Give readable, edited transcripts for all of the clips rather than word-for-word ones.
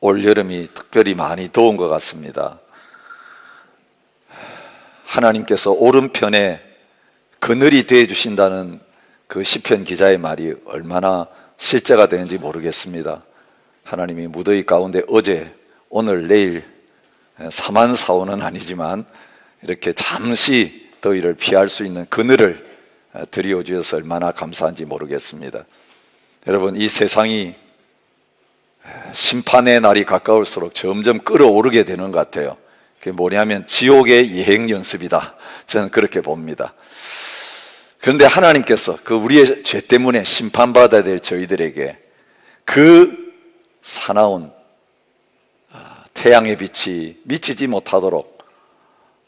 올 여름이 특별히 많이 더운 것 같습니다. 하나님께서 오른편에 그늘이 되어 주신다는 그 시편 기자의 말이 얼마나 실제가 되는지 모르겠습니다. 하나님이 무더위 가운데 어제, 오늘, 내일 사만사오는 아니지만 이렇게 잠시 더위를 피할 수 있는 그늘을 드리워 주셔서 얼마나 감사한지 모르겠습니다. 여러분, 이 세상이 심판의 날이 가까울수록 점점 끓어오르게 되는 것 같아요. 그게 뭐냐면 지옥의 예행 연습이다, 저는 그렇게 봅니다. 그런데 하나님께서 그 우리의 죄 때문에 심판받아야 될 저희들에게 그 사나운 태양의 빛이 미치지 못하도록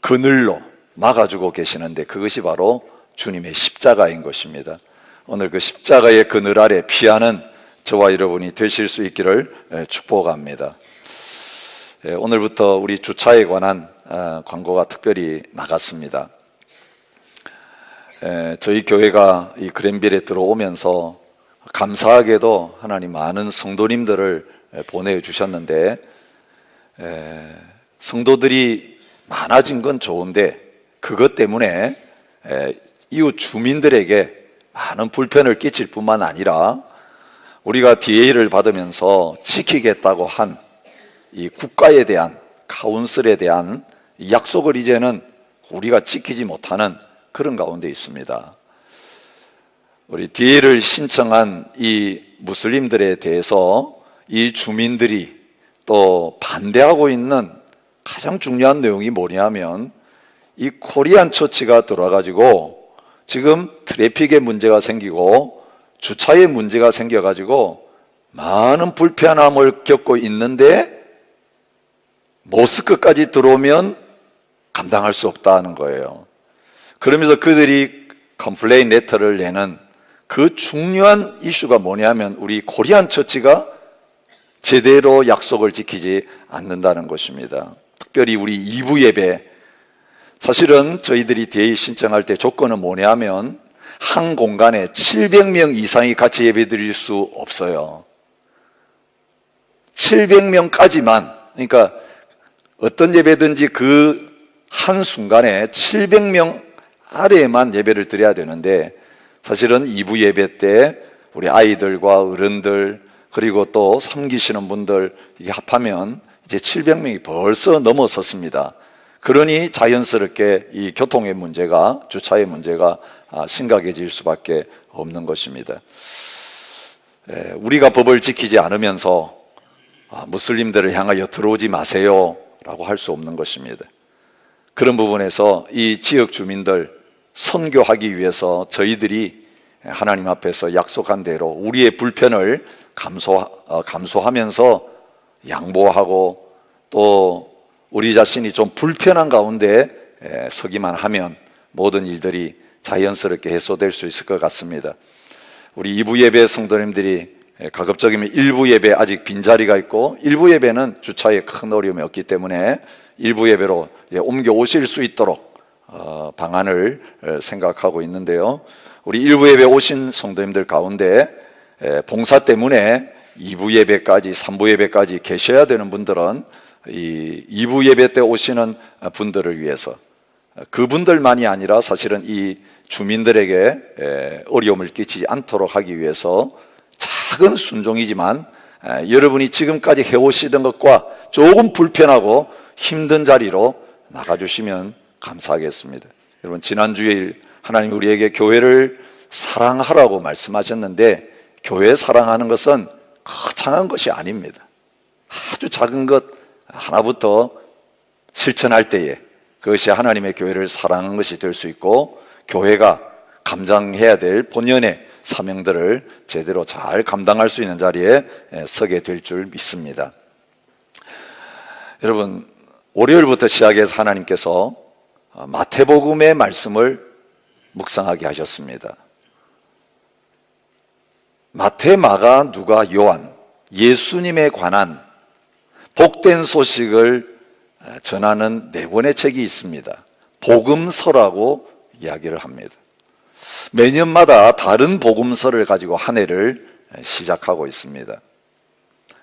그늘로 막아주고 계시는데, 그것이 바로 주님의 십자가인 것입니다. 오늘 그 십자가의 그늘 아래 피하는 저와 여러분이 되실 수 있기를 축복합니다. 오늘부터 우리 주차에 관한 광고가 특별히 나갔습니다. 저희 교회가 이 그랜빌에 들어오면서 감사하게도 하나님 많은 성도님들을 보내주셨는데, 성도들이 많아진 건 좋은데 그것 때문에 이웃 주민들에게 많은 불편을 끼칠 뿐만 아니라 우리가 DA를 받으면서 지키겠다고 한 이 국가에 대한, 카운슬에 대한 약속을 이제는 우리가 지키지 못하는 그런 가운데 있습니다. 우리 DA를 신청한 이 무슬림들에 대해서 이 주민들이 또 반대하고 있는 가장 중요한 내용이 뭐냐면, 이 코리안 처치가 들어와가지고 지금 트래픽에 문제가 생기고 주차에 문제가 생겨가지고 많은 불편함을 겪고 있는데 모스크까지 들어오면 감당할 수 없다는 거예요. 그러면서 그들이 컴플레인 레터를 내는 그 중요한 이슈가 뭐냐면, 우리 코리안 처치가 제대로 약속을 지키지 않는다는 것입니다. 특별히 우리 2부 예배, 사실은 저희들이 DA 신청할 때 조건은 뭐냐면 한 공간에 700명 이상이 같이 예배 드릴 수 없어요. 700명까지만, 그러니까 어떤 예배든지 그 한순간에 700명 아래에만 예배를 드려야 되는데, 사실은 2부 예배 때 우리 아이들과 어른들 그리고 또 섬기시는 분들 이게 합하면 이제 700명이 벌써 넘어섰습니다. 그러니 자연스럽게 이 교통의 문제가, 주차의 문제가 심각해질 수밖에 없는 것입니다. 우리가 법을 지키지 않으면서 무슬림들을 향하여 들어오지 마세요 라고 할 수 없는 것입니다. 그런 부분에서 이 지역 주민들 선교하기 위해서 저희들이 하나님 앞에서 약속한 대로 우리의 불편을 감수하면서 양보하고, 또 우리 자신이 좀 불편한 가운데 서기만 하면 모든 일들이 자연스럽게 해소될 수 있을 것 같습니다. 우리 2부 예배 성도님들이 가급적이면 1부 예배 아직 빈자리가 있고, 1부 예배는 주차에 큰 어려움이 없기 때문에 1부 예배로 옮겨 오실 수 있도록 방안을 생각하고 있는데요. 우리 1부 예배 오신 성도님들 가운데 봉사 때문에 2부 예배까지, 3부 예배까지 계셔야 되는 분들은 이 2부 예배 때 오시는 분들을 위해서, 그분들만이 아니라 사실은 이 주민들에게 어려움을 끼치지 않도록 하기 위해서 작은 순종이지만 여러분이 지금까지 해오시던 것과 조금 불편하고 힘든 자리로 나가주시면 감사하겠습니다. 여러분, 지난 주일 하나님 우리에게 교회를 사랑하라고 말씀하셨는데, 교회 사랑하는 것은 거창한 것이 아닙니다. 아주 작은 것 하나부터 실천할 때에 그것이 하나님의 교회를 사랑하는 것이 될 수 있고, 교회가 감당해야 될 본연의 사명들을 제대로 잘 감당할 수 있는 자리에 서게 될 줄 믿습니다. 여러분, 월요일부터 시작해서 하나님께서 마태복음의 말씀을 묵상하게 하셨습니다. 마태, 마가, 누가, 요한, 예수님에 관한 복된 소식을 전하는 4권의 책이 있습니다. 복음서라고 이야기를 합니다. 매년마다 다른 복음서를 가지고 한 해를 시작하고 있습니다.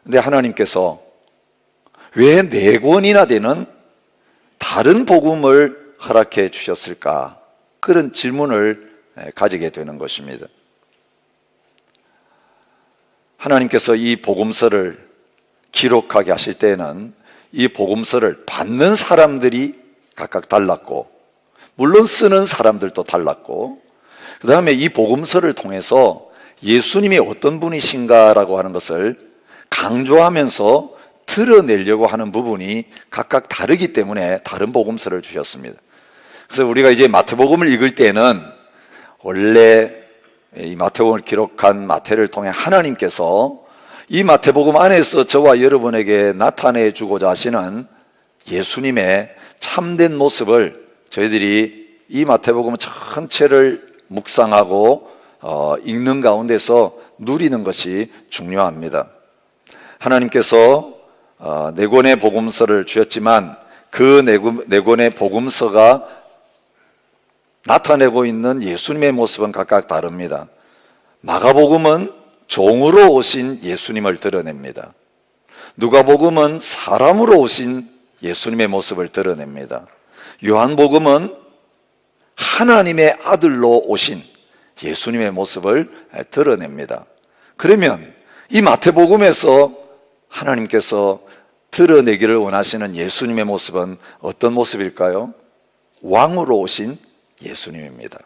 근데 하나님께서 왜 4권이나 되는 다른 복음을 허락해 주셨을까? 그런 질문을 가지게 되는 것입니다. 하나님께서 이 복음서를 기록하게 하실 때에는 이 복음서를 받는 사람들이 각각 달랐고, 물론 쓰는 사람들도 달랐고, 그 다음에 이 복음서를 통해서 예수님이 어떤 분이신가라고 하는 것을 강조하면서 드러내려고 하는 부분이 각각 다르기 때문에 다른 복음서를 주셨습니다. 그래서 우리가 이제 마태복음을 읽을 때는 원래 이 마태복음을 기록한 마태를 통해 하나님께서 이 마태복음 안에서 저와 여러분에게 나타내 주고자 하시는 예수님의 참된 모습을 저희들이 이 마태복음 전체를 묵상하고 읽는 가운데서 누리는 것이 중요합니다. 하나님께서 4권의 복음서를 주셨지만 그 4권의 복음서가 나타내고 있는 예수님의 모습은 각각 다릅니다. 마가복음은 종으로 오신 예수님을 드러냅니다. 누가복음은 사람으로 오신 예수님의 모습을 드러냅니다. 요한복음은 하나님의 아들로 오신 예수님의 모습을 드러냅니다. 그러면 이 마태복음에서 하나님께서 드러내기를 원하시는 예수님의 모습은 어떤 모습일까요? 왕으로 오신 예수님입니다.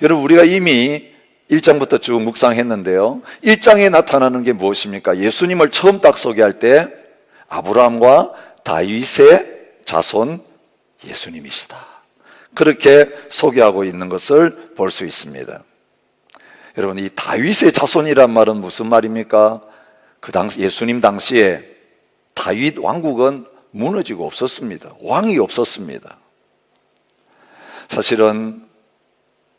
여러분, 우리가 이미 1장부터 쭉 묵상했는데요, 1장에 나타나는 게 무엇입니까? 예수님을 처음 딱 소개할 때 아브라함과 다윗의 자손 예수님이시다, 그렇게 소개하고 있는 것을 볼 수 있습니다. 여러분, 이 다윗의 자손이란 말은 무슨 말입니까? 그 당시 예수님 당시에 다윗 왕국은 무너지고 없었습니다. 왕이 없었습니다. 사실은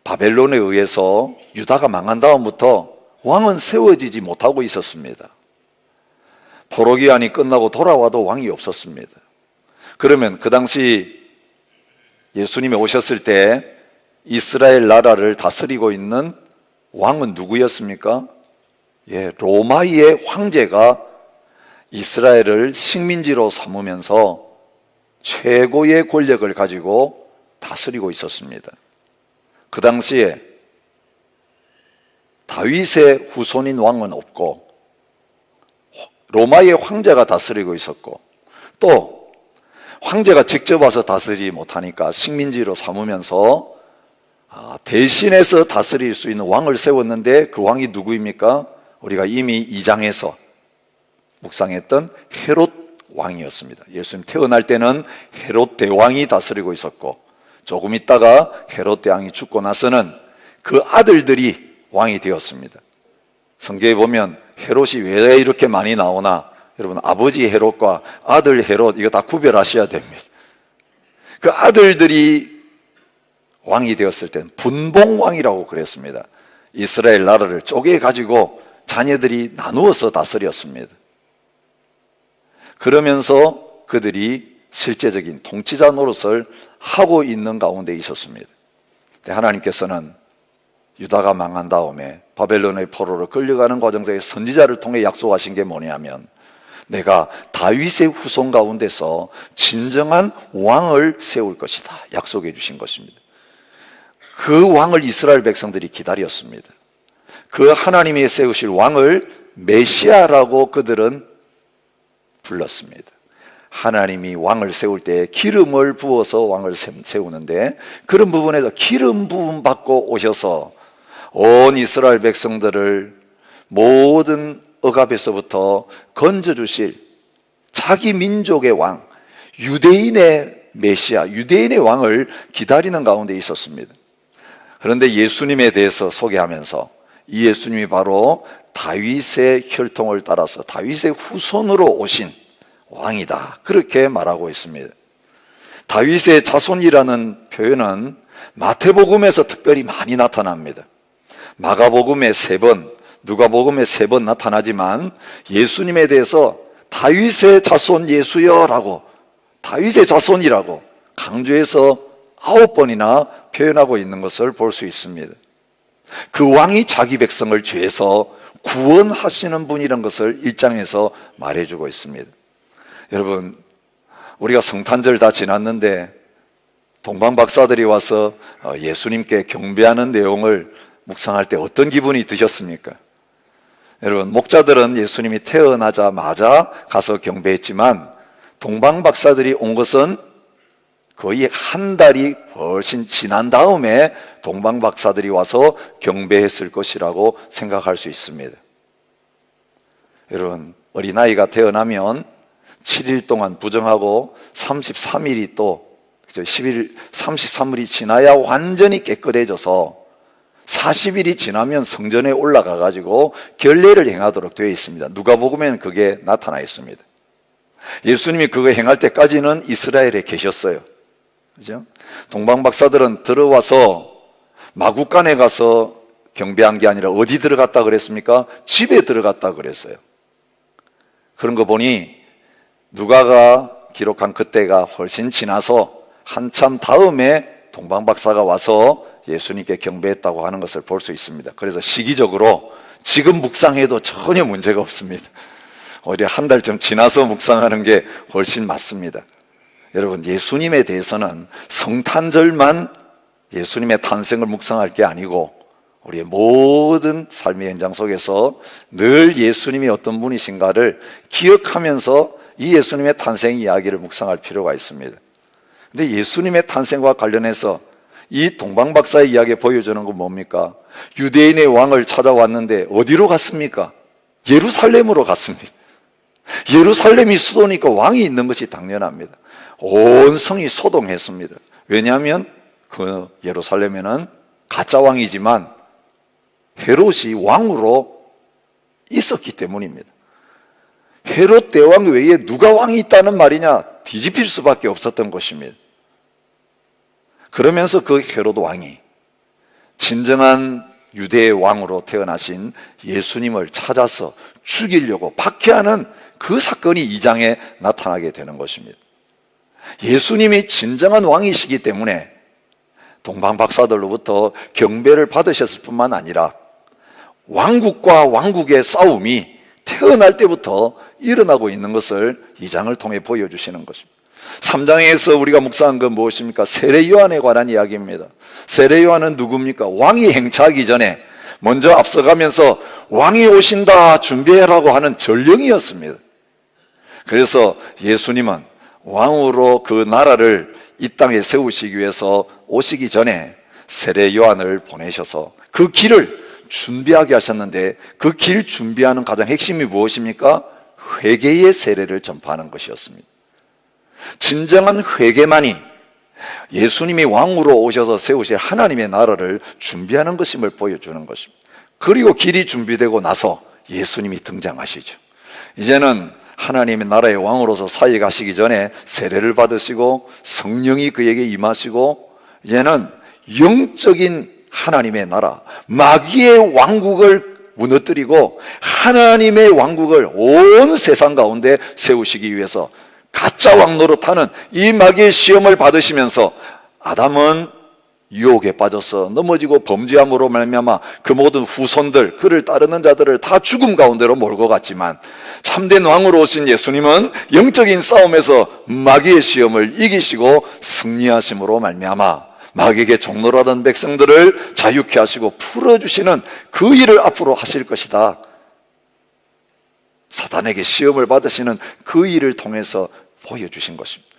바벨론에 의해서 유다가 망한 다음부터 왕은 세워지지 못하고 있었습니다. 포로기한이 끝나고 돌아와도 왕이 없었습니다. 그러면 그 당시 예수님이 오셨을 때 이스라엘 나라를 다스리고 있는 왕은 누구였습니까? 로마의 황제가 이스라엘을 식민지로 삼으면서 최고의 권력을 가지고 다스리고 있었습니다. 그 당시에 다윗의 후손인 왕은 없고 로마의 황제가 다스리고 있었고, 또 황제가 직접 와서 다스리지 못하니까 식민지로 삼으면서 대신해서 다스릴 수 있는 왕을 세웠는데 그 왕이 누구입니까? 우리가 이미 2장에서 묵상했던 헤롯 왕이었습니다. 예수님 태어날 때는 헤롯 대왕이 다스리고 있었고, 조금 있다가 헤롯 대왕이 죽고 나서는 그 아들들이 왕이 되었습니다. 성경에 보면 헤롯이 왜 이렇게 많이 나오나, 여러분, 아버지 헤롯과 아들 헤롯 이거 다 구별하셔야 됩니다. 그 아들들이 왕이 되었을 때는 분봉왕이라고 그랬습니다. 이스라엘 나라를 쪼개가지고 자녀들이 나누어서 다스렸습니다. 그러면서 그들이 실제적인 통치자 노릇을 하고 있는 가운데 있었습니다. 하나님께서는 유다가 망한 다음에 바벨론의 포로로 끌려가는 과정에서 선지자를 통해 약속하신 게 뭐냐면, 내가 다윗의 후손 가운데서 진정한 왕을 세울 것이다 약속해 주신 것입니다. 그 왕을 이스라엘 백성들이 기다렸습니다. 그 하나님이 세우실 왕을 메시아라고 그들은 불렀습니다. 하나님이 왕을 세울 때 기름을 부어서 왕을 세우는데, 그런 부분에서 기름 부음 받고 오셔서 온 이스라엘 백성들을 모든 억압에서부터 건져주실 자기 민족의 왕, 유대인의 메시아, 유대인의 왕을 기다리는 가운데 있었습니다. 그런데 예수님에 대해서 소개하면서 이 예수님이 바로 다윗의 혈통을 따라서 다윗의 후손으로 오신 왕이다, 그렇게 말하고 있습니다. 다윗의 자손이라는 표현은 마태복음에서 특별히 많이 나타납니다. 마가복음에 3번, 누가복음에 3번 나타나지만 예수님에 대해서 다윗의 자손 예수여라고, 다윗의 자손이라고 강조해서 9번이나 표현하고 있는 것을 볼 수 있습니다. 그 왕이 자기 백성을 죄에서 구원하시는 분이라는 것을 1장에서 말해주고 있습니다. 여러분, 우리가 성탄절 다 지났는데 동방 박사들이 와서 예수님께 경배하는 내용을 묵상할 때 어떤 기분이 드셨습니까? 여러분, 목자들은 예수님이 태어나자마자 가서 경배했지만 동방 박사들이 온 것은 거의 한 달이 훨씬 지난 다음에 동방 박사들이 와서 경배했을 것이라고 생각할 수 있습니다. 여러분, 어린아이가 태어나면 7일 동안 부정하고 33일이 또 33일이 지나야 완전히 깨끗해져서 40일이 지나면 성전에 올라가 가지고 결례를 행하도록 되어 있습니다. 누가복음에는 그게 나타나 있습니다. 예수님이 그거 행할 때까지는 이스라엘에 계셨어요. 그죠? 동방 박사들은 들어와서 마구간에 가서 경배한 게 아니라 어디 들어갔다 그랬습니까? 집에 들어갔다 그랬어요. 그런 거 보니 누가가 기록한 그때가 훨씬 지나서 한참 다음에 동방 박사가 와서 예수님께 경배했다고 하는 것을 볼 수 있습니다. 그래서 시기적으로 지금 묵상해도 전혀 문제가 없습니다. 오히려 한 달쯤 지나서 묵상하는 게 훨씬 맞습니다. 여러분, 예수님에 대해서는 성탄절만 예수님의 탄생을 묵상할 게 아니고 우리의 모든 삶의 현장 속에서 늘 예수님이 어떤 분이신가를 기억하면서 이 예수님의 탄생 이야기를 묵상할 필요가 있습니다. 근데 예수님의 탄생과 관련해서 이 동방박사의 이야기에 보여주는 건 뭡니까? 유대인의 왕을 찾아왔는데 어디로 갔습니까? 예루살렘으로 갔습니다. 예루살렘이 수도니까 왕이 있는 것이 당연합니다. 온 성이 소동했습니다. 왜냐하면 그 예루살렘에는 가짜 왕이지만 헤롯이 왕으로 있었기 때문입니다. 헤롯 대왕 외에 누가 왕이 있다는 말이냐? 뒤집힐 수밖에 없었던 것입니다. 그러면서 그 헤롯 왕이 진정한 유대의 왕으로 태어나신 예수님을 찾아서 죽이려고 박해하는 그 사건이 2장에 나타나게 되는 것입니다. 예수님이 진정한 왕이시기 때문에 동방 박사들로부터 경배를 받으셨을 뿐만 아니라 왕국과 왕국의 싸움이 태어날 때부터 일어나고 있는 것을 2장을 통해 보여주시는 것입니다. 3장에서 우리가 묵상한 건 무엇입니까? 세례 요한에 관한 이야기입니다. 세례 요한은 누굽니까? 왕이 행차하기 전에 먼저 앞서가면서 왕이 오신다 준비해라고 하는 전령이었습니다. 그래서 예수님은 왕으로 그 나라를 이 땅에 세우시기 위해서 오시기 전에 세례 요한을 보내셔서 그 길을 준비하게 하셨는데 그 길 준비하는 가장 핵심이 무엇입니까? 회개의 세례를 전파하는 것이었습니다. 진정한 회개만이 예수님이 왕으로 오셔서 세우실 하나님의 나라를 준비하는 것임을 보여주는 것입니다. 그리고 길이 준비되고 나서 예수님이 등장하시죠. 이제는 하나님의 나라의 왕으로서 사역하시기 전에 세례를 받으시고 성령이 그에게 임하시고 이제는 영적인 하나님의 나라, 마귀의 왕국을 무너뜨리고 하나님의 왕국을 온 세상 가운데 세우시기 위해서 가짜 왕 노릇하는 이 마귀의 시험을 받으시면서 아담은 유혹에 빠져서 넘어지고 범죄함으로 말미암아 그 모든 후손들, 그를 따르는 자들을 다 죽음 가운데로 몰고 갔지만 참된 왕으로 오신 예수님은 영적인 싸움에서 마귀의 시험을 이기시고 승리하심으로 말미암아 마귀에게 종노라던 백성들을 자유케 하시고 풀어주시는 그 일을 앞으로 하실 것이다. 사단에게 시험을 받으시는 그 일을 통해서 보여주신 것입니다.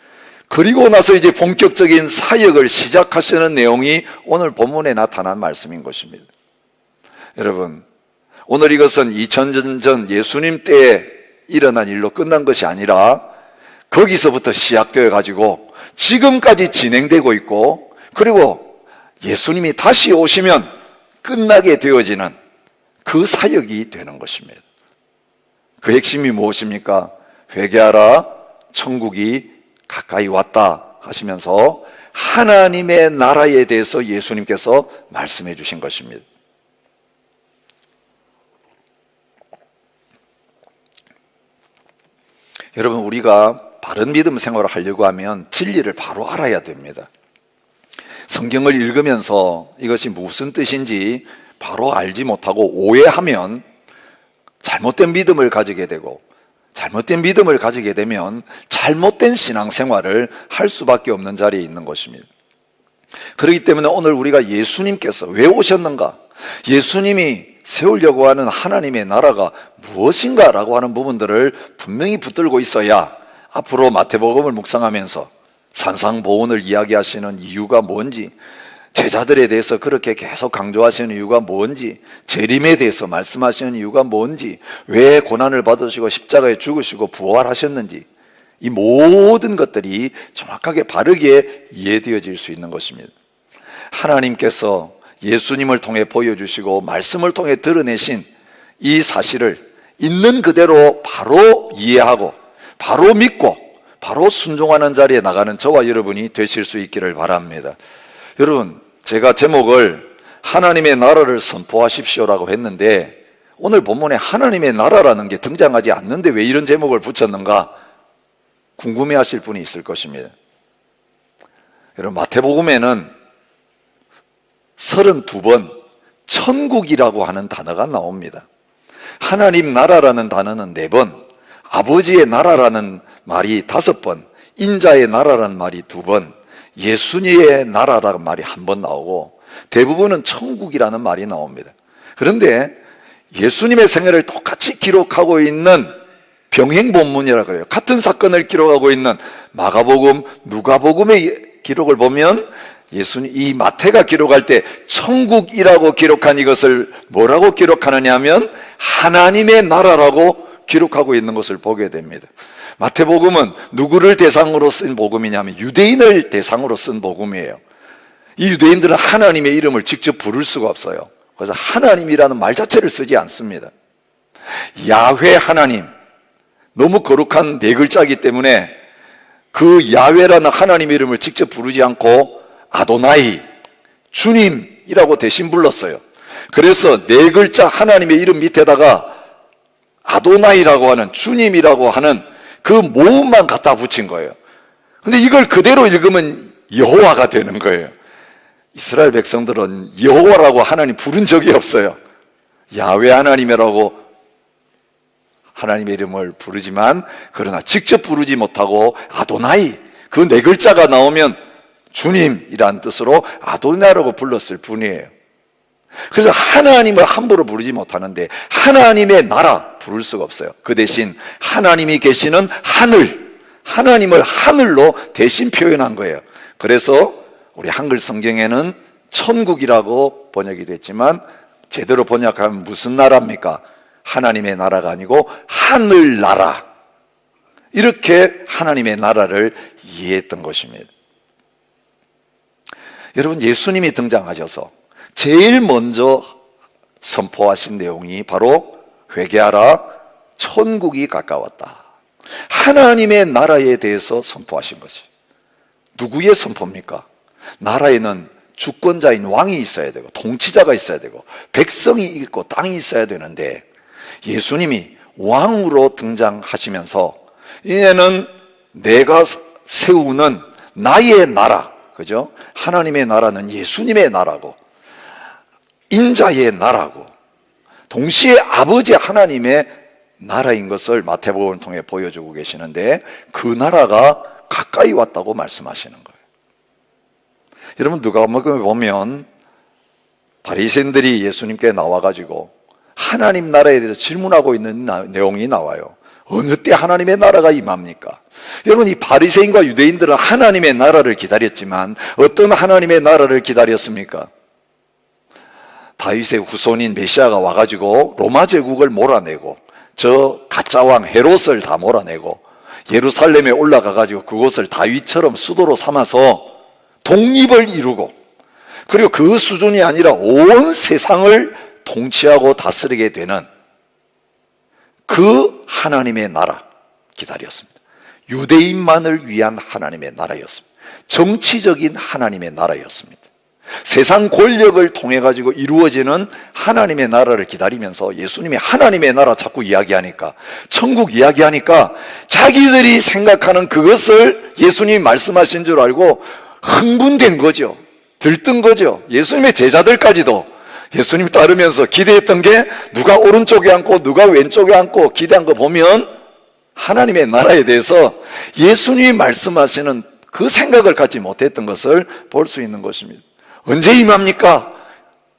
그리고 나서 이제 본격적인 사역을 시작하시는 내용이 오늘 본문에 나타난 말씀인 것입니다. 여러분, 오늘 이것은 2000년 전 예수님 때에 일어난 일로 끝난 것이 아니라 거기서부터 시작되어 가지고 지금까지 진행되고 있고 그리고 예수님이 다시 오시면 끝나게 되어지는 그 사역이 되는 것입니다. 그 핵심이 무엇입니까? 회개하라, 천국이 가까이 왔다 하시면서 하나님의 나라에 대해서 예수님께서 말씀해 주신 것입니다. 여러분, 우리가 바른 믿음 생활을 하려고 하면 진리를 바로 알아야 됩니다. 성경을 읽으면서 이것이 무슨 뜻인지 바로 알지 못하고 오해하면 잘못된 믿음을 가지게 되고 잘못된 믿음을 가지게 되면 잘못된 신앙생활을 할 수밖에 없는 자리에 있는 것입니다. 그렇기 때문에 오늘 우리가 예수님께서 왜 오셨는가, 예수님이 세우려고 하는 하나님의 나라가 무엇인가 라고 하는 부분들을 분명히 붙들고 있어야 앞으로 마태복음을 묵상하면서 산상보훈을 이야기하시는 이유가 뭔지, 제자들에 대해서 그렇게 계속 강조하시는 이유가 뭔지, 재림에 대해서 말씀하시는 이유가 뭔지, 왜 고난을 받으시고 십자가에 죽으시고 부활하셨는지, 이 모든 것들이 정확하게 바르게 이해되어질 수 있는 것입니다. 하나님께서 예수님을 통해 보여주시고 말씀을 통해 드러내신 이 사실을 있는 그대로 바로 이해하고 바로 믿고 바로 순종하는 자리에 나가는 저와 여러분이 되실 수 있기를 바랍니다. 여러분, 제가 제목을 하나님의 나라를 선포하십시오라고 했는데 오늘 본문에 하나님의 나라라는 게 등장하지 않는데 왜 이런 제목을 붙였는가 궁금해하실 분이 있을 것입니다. 여러분, 마태복음에는 32번 천국이라고 하는 단어가 나옵니다. 하나님 나라라는 단어는 4번, 아버지의 나라라는 말이 5번, 인자의 나라라는 말이 2번, 예수님의 나라라는 말이 1번 나오고 대부분은 천국이라는 말이 나옵니다. 그런데 예수님의 생애를 똑같이 기록하고 있는 병행본문이라고 그래요. 같은 사건을 기록하고 있는 마가복음, 누가복음의 기록을 보면 예수님, 이 마태가 기록할 때 천국이라고 기록한 이것을 뭐라고 기록하느냐 하면 하나님의 나라라고 기록하고 있는 것을 보게 됩니다. 마태복음은 누구를 대상으로 쓴 복음이냐면 유대인을 대상으로 쓴 복음이에요. 이 유대인들은 하나님의 이름을 직접 부를 수가 없어요. 그래서 하나님이라는 말 자체를 쓰지 않습니다. 야훼 하나님, 너무 거룩한 4글자이기 때문에 그 야훼라는 하나님의 이름을 직접 부르지 않고 아도나이, 주님이라고 대신 불렀어요. 그래서 4글자 하나님의 이름 밑에다가 아도나이라고 하는, 주님이라고 하는 그 모음만 갖다 붙인 거예요. 근데 이걸 그대로 읽으면 여호와가 되는 거예요. 이스라엘 백성들은 여호와라고 하나님 부른 적이 없어요. 야훼 하나님이라고 하나님의 이름을 부르지만 그러나 직접 부르지 못하고 아도나이, 그 4글자가 나오면 주님이란 뜻으로 아도나이라고 불렀을 뿐이에요. 그래서 하나님을 함부로 부르지 못하는데 하나님의 나라 부를 수가 없어요. 그 대신 하나님이 계시는 하늘, 하나님을 하늘로 대신 표현한 거예요. 그래서 우리 한글 성경에는 천국이라고 번역이 됐지만 제대로 번역하면 무슨 나라입니까? 하나님의 나라가 아니고 하늘나라, 이렇게 하나님의 나라를 이해했던 것입니다. 여러분, 예수님이 등장하셔서 제일 먼저 선포하신 내용이 바로 회개하라, 천국이 가까웠다. 하나님의 나라에 대해서 선포하신 것이. 누구의 선포입니까? 나라에는 주권자인 왕이 있어야 되고 통치자가 있어야 되고 백성이 있고 땅이 있어야 되는데 예수님이 왕으로 등장하시면서 이제는 내가 세우는 나의 나라, 그죠? 하나님의 나라는 예수님의 나라고 인자의 나라고 동시에 아버지 하나님의 나라인 것을 마태복음을 통해 보여주고 계시는데 그 나라가 가까이 왔다고 말씀하시는 거예요. 여러분, 누가복음에 보면 바리새인들이 예수님께 나와가지고 하나님 나라에 대해서 질문하고 있는 내용이 나와요. 어느 때 하나님의 나라가 임합니까? 여러분, 이 바리새인과 유대인들은 하나님의 나라를 기다렸지만 어떤 하나님의 나라를 기다렸습니까? 다윗의 후손인 메시아가 와가지고 로마 제국을 몰아내고 저 가짜왕 헤롯을 다 몰아내고 예루살렘에 올라가가지고 그곳을 다윗처럼 수도로 삼아서 독립을 이루고 그리고 그 수준이 아니라 온 세상을 통치하고 다스리게 되는 그 하나님의 나라 기다렸습니다. 유대인만을 위한 하나님의 나라였습니다. 정치적인 하나님의 나라였습니다. 세상 권력을 통해 가지고 이루어지는 하나님의 나라를 기다리면서 예수님이 하나님의 나라 자꾸 이야기하니까, 천국 이야기하니까 자기들이 생각하는 그것을 예수님이 말씀하신 줄 알고 흥분된 거죠. 들뜬 거죠. 예수님의 제자들까지도 예수님 따르면서 기대했던 게 누가 오른쪽에 앉고 누가 왼쪽에 앉고 기대한 거 보면 하나님의 나라에 대해서 예수님이 말씀하시는 그 생각을 갖지 못했던 것을 볼 수 있는 것입니다. 언제 임합니까?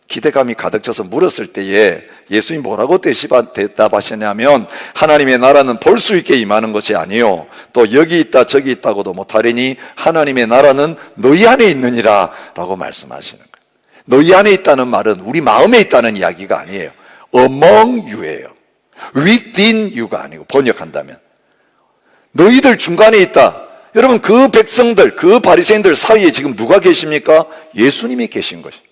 기대감이 가득 차서 물었을 때에 예수님이 뭐라고 대답하시냐면, 하나님의 나라는 볼 수 있게 임하는 것이 아니요 또 여기 있다 저기 있다고도 못하리니 하나님의 나라는 너희 안에 있느니라 라고 말씀하시는 거예요. 너희 안에 있다는 말은 우리 마음에 있다는 이야기가 아니에요. among you예요. within you가 아니고, 번역한다면 너희들 중간에 있다. 여러분, 그 백성들, 그 바리새인들 사이에 지금 누가 계십니까? 예수님이 계신 것이에요.